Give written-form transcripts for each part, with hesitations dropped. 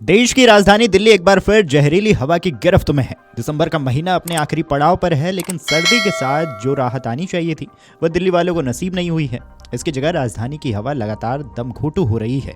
देश की राजधानी दिल्ली एक बार फिर जहरीली हवा की गिरफ्त में है। दिसंबर का महीना अपने आखिरी पड़ाव पर है, लेकिन सर्दी के साथ जो राहत आनी चाहिए थी वह दिल्ली वालों को नसीब नहीं हुई है। इसकी जगह राजधानी की हवा लगातार दमघोंटू हो रही है।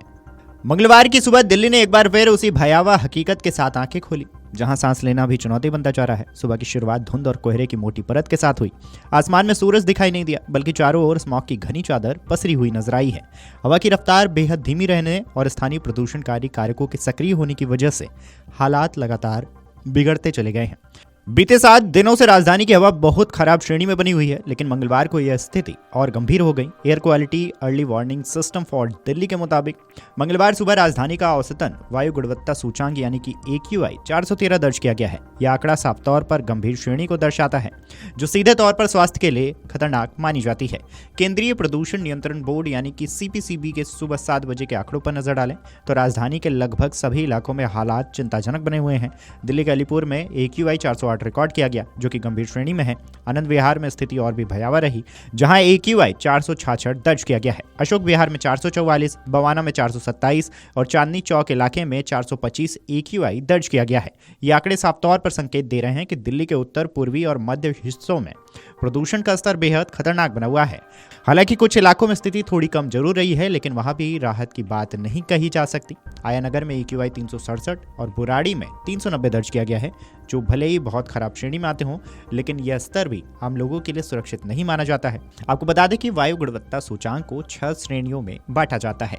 मंगलवार की सुबह दिल्ली ने एक बार फिर उसी भयावह हकीकत के साथ आंखें खोली, जहां सांस लेना भी चुनौती बनता जा रहा है। सुबह की शुरुआत धुंध और कोहरे की मोटी परत के साथ हुई। आसमान में सूरज दिखाई नहीं दिया, बल्कि चारों ओर स्मॉग की घनी चादर पसरी हुई नजर आई है। हवा की रफ्तार बेहद धीमी रहने और स्थानीय प्रदूषणकारी कारकों के सक्रिय होने की वजह से हालात लगातार बिगड़ते चले गए हैं। बीते 7 दिनों से राजधानी की हवा बहुत खराब श्रेणी में बनी हुई है, लेकिन मंगलवार को यह स्थिति और गंभीर हो गई। Air quality early warning system for Delhi के मुताबिक मंगलवार सुबह राजधानी का औसतन वायु गुणवत्ता सूचांक यानी कि AQI 413 दर्ज किया गया है। यह आंकड़ा साफ तौर पर गंभीर श्रेणी को दर्शाता है, जो सीधे तौर पर स्वास्थ्य के लिए खतरनाक मानी जाती है। केंद्रीय प्रदूषण नियंत्रण बोर्ड यानी कि CPCB के सुबह 7 बजे के आंकड़ों पर नजर डालें तो राजधानी के लगभग सभी इलाकों में हालात चिंताजनक बने हुए हैं। दिल्ली के अलीपुर में AQI 408 रिकॉर्ड किया गया, जो कि गंभीर श्रेणी में है। आनंद विहार में स्थिति और भी भयावह रही, जहां AQI 466 दर्ज किया गया है। अशोक विहार में 444, बवाना में 427 और चांदनी चौक इलाके में 425 AQI दर्ज किया गया है। ये आंकड़े साफ तौर पर संकेत दे रहे हैं कि दिल्ली के उत्तर पूर्वी और मध्य हिस्सों में प्रदूषण का स्तर बेहद खतरनाक बना हुआ है। हालांकि कुछ इलाकों में स्थिति थोड़ी कम जरूर रही है, लेकिन वहां भी राहत की बात नहीं कही जा सकती। आयानगर में AQI 367 और बुराड़ी में 390 दर्ज किया गया है, जो भले ही बहुत खराब श्रेणी में आते हों, लेकिन यह स्तर भी आम लोगों के लिए सुरक्षित नहीं माना जाता है। आपको बता दें कि वायु गुणवत्ता सूचांक को 6 श्रेणियों में बांटा जाता है।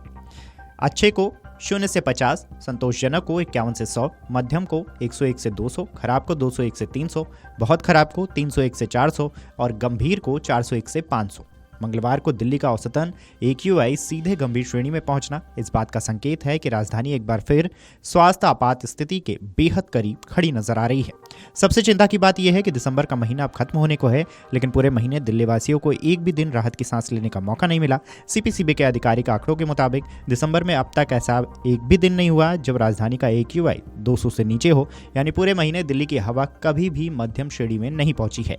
अच्छे को 0 से 50, संतोषजनक को 51 से 100, मध्यम को 101 से 200, खराब को 201 से 300, बहुत खराब को 301 से 400 और गंभीर को 401 से 500। मंगलवार को दिल्ली का औसतन AQI सीधे गंभीर श्रेणी में पहुंचना इस बात का संकेत है कि राजधानी एक बार फिर स्वास्थ्य आपात स्थिति के बेहद करीब खड़ी नजर आ रही है। सबसे चिंता की बात यह है कि दिसंबर का महीना अब खत्म होने को है, लेकिन पूरे महीने दिल्ली वासियों को एक भी दिन राहत की सांस लेने का मौका नहीं मिला। CPCB के आधिकारिक आंकड़ों के मुताबिक दिसंबर में अब तक ऐसा एक भी दिन नहीं हुआ जब राजधानी का AQI 200 से नीचे हो, यानी पूरे महीने दिल्ली की हवा कभी भी मध्यम श्रेणी में नहीं पहुंची है।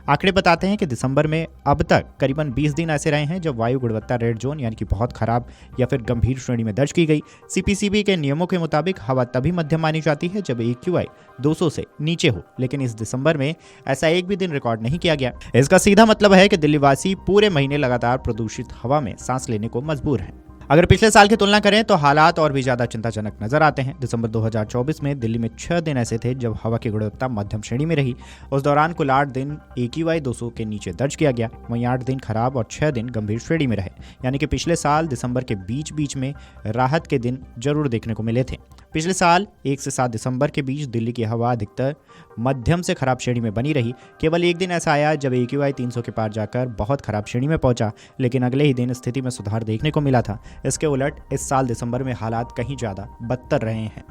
आंकड़े बताते हैं कि दिसंबर में अब तक करीबन 20 दिन ऐसे रहे हैं जब वायु गुणवत्ता रेड जोन यानी कि बहुत खराब या फिर गंभीर श्रेणी में दर्ज की गई। CPCB के नियमों के मुताबिक हवा तभी मध्यम मानी जाती है जब AQI 200 से नीचे हो, लेकिन इस दिसंबर में ऐसा एक भी दिन रिकॉर्ड नहीं किया गया। इसका सीधा मतलब है कि दिल्ली वासी पूरे महीने लगातार प्रदूषित हवा में सांस लेने को मजबूर हैं। अगर पिछले साल की तुलना करें तो हालात और भी ज्यादा चिंताजनक नजर आते हैं। दिसंबर 2024 में दिल्ली में 6 दिन ऐसे थे जब हवा की गुणवत्ता मध्यम श्रेणी में रही। उस दौरान कुल 8 दिन AQI 200 के नीचे दर्ज किया गया। वहीं 8 दिन खराब और 6 दिन गंभीर श्रेणी में रहे, यानी कि पिछले साल दिसंबर के बीच में राहत के दिन जरूर देखने को मिले थे। पिछले साल 1 से 7 दिसंबर के बीच दिल्ली की हवा अधिकतर मध्यम से खराब श्रेणी में बनी रही। केवल एक दिन ऐसा आया जब AQI 300 के पार जाकर बहुत खराब श्रेणी में पहुंचा, लेकिन अगले ही दिन स्थिति में सुधार देखने को मिला था। इसके उलट इस साल दिसंबर में हालात कहीं ज्यादा बदतर रहे हैं।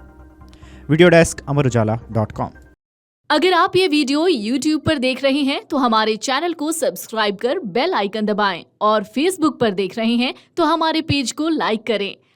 वीडियो डेस्क अमरउजाला.com। अगर आप ये वीडियो YouTube पर देख रहे हैं तो हमारे चैनल को सब्सक्राइब कर बेल आइकन दबाएं और Facebook पर देख रहे हैं तो हमारे पेज को लाइक करें।